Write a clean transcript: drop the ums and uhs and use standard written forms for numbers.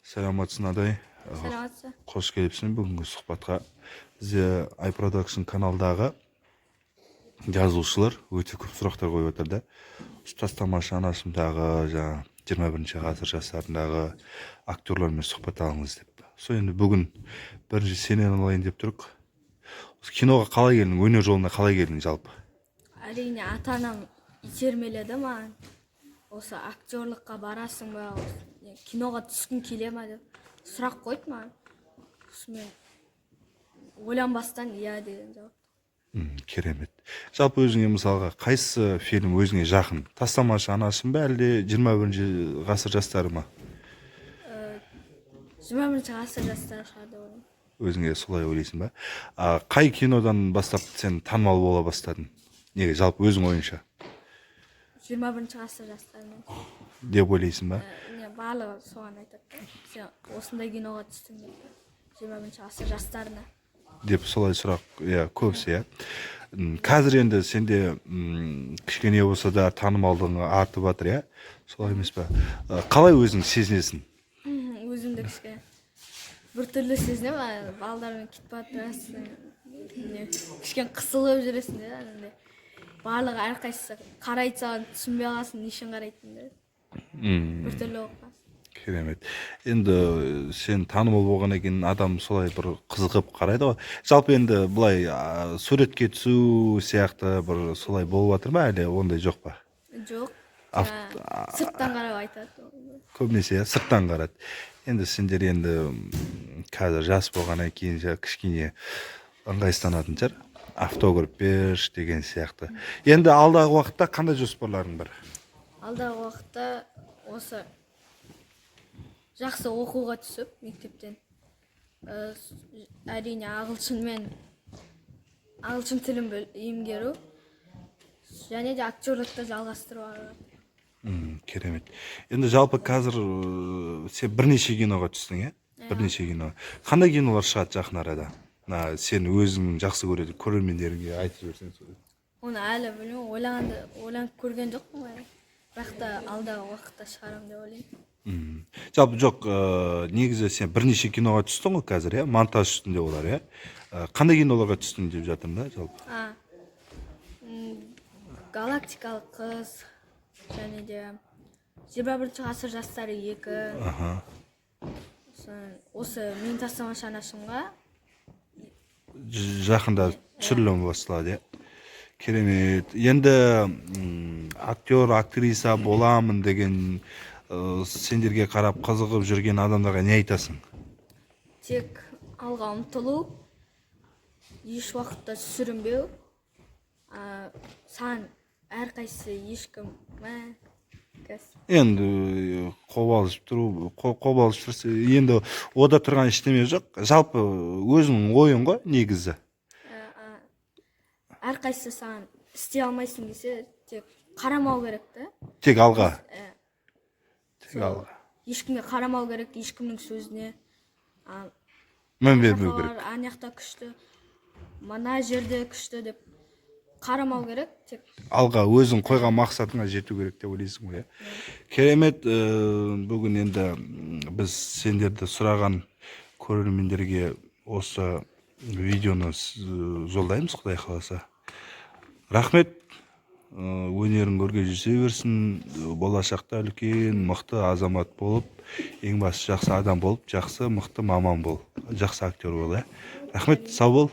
Саламатсың адай. Саламатсың. Қош келіпсің бүгінгі сұхбатқа. Бізде iProduction каналдағы жазушылар өте көп сұрақтар қойып отыр да. Ұстаз Тамаша анасындағы 21 ғасыр жастарындағы актерлармен сұхбат алыңыз деп. Сол енді бүгін бірінші сенен алайын деп тұрық. Киноға қалай келдің, өнер жолына қалай келдің жалпы? Әрине ата-анам итермеледі маған. Осы актерлыққа барасың ба, киноға түскің келе ма деп сұрақ қойды маған. Мен ойланбастан иә деген жауап. Керемет. Жалпы өзіңе мысалға қайсы фильм өзіңе жақын? Тастамашы анасын ба әлде 21 ғасыр жастары ма? 21 ғасыр жастары шығар деп ойлаймын. Өзіңе солай ойлайсың ба? Қай кинодан бастап сен танымал бола бастадың? Неге жалпы өзің ойынша? 21 ғасыр жастарымен. Деп ойлайсың ба? Барлығы соған айтады. Сен осындай киноға түстің деп. 21 ғасыр жастарына. Деп солай сұрақ, көбісі, Қазір енді сенде кішкене болса да танымалдығың артып жатыр, солай емес па? Қалай өзің сезінесің? Өзімді біртүрлі сезінемін, балдармен кетіп жатырсың, кішкене қысылып жүресің де, барлығы әрқайсысы қарайды саған, түсінбей қаласың, не үшін қарайтыныңды. Біртүрлі болып қаласың. Керемет. Енді сен танымал болғаннан кейін адам солай бір қызығып қарайды ғой. Жалпы енді былай суретке түсу сияқты бір солай болып жатыр ма, әлде ондай жоқ па? Жоқ. Сырттан қарап айтады. Көбінесе сырттан қарады. Енді сендер енді қазір жас болғаннан кейін кішкене ыңғайсызданатын шығар. Автограф берші деген сияқты. Енді алдағы уақытта қандай жоспарларың бар? Алдағы уақытта осы жақсы оқуға түсіп мектептен, әрине ағылшын тілін меңгеру және де актерлікті жалғастыру. Керемет. Енді жалпы қазір сен бірнеше киноға түстің, Бірнеше кино. Қандай кинолар шығады жақын арада? Сен өзің жақсы көреді, көрермендеріңе айтып жіберсең солай. Оны әлі білмеймін, ойланып көрген жоқпын ғой. Бірақ та алдағы уақытта шығарам деп ойлаймын. Жалпы жоқ, негізі сен бірнеше киноға түстің ғой қазір, монтаж үстінде олар, Қандай киноларға түстің деп жатырмын да, жалпы? Галактикалық қыз, және де 21 ғасыр жастары 2. Осы мен тастамашы анашымға жақында түсірілім басталады, Керемет. Енді актер, актриса боламын деген сендерге қарап қызығып жүрген адамдарға не айтасың? Тек алға ұмтылу, еш уақытта сүрінбеу, саған әрқайсысы ешкім енді қобалжып тұрса, енді ода тұрған ештеме жоқ. Жалпы өзіңнің ойың ғой негізі. Әрқайсысы саған істей алмайсың десе, тек қарамау керек та. Тек алға. Ешкімге қарамау керек, ешкімнің сөзіне. Мән бермеу керек. Анаяқта күшті, мына жерде күшті деп қарамау керек. Алға өзің қойған мақсатыңа жету керек деп ойлайсың ғой. Керемет. Бүгін енді біз сендерді сұраған көрермендерге осы видеоны жолдаймыз, Құдай қаласа. Рахмет. Өнерің өрге жүзе берсін, болашақта үлкен мықты азамат болып, ең басты жақсы адам болып, жақсы мықты маман бол, жақсы актер бол. Рахмет, сау бол.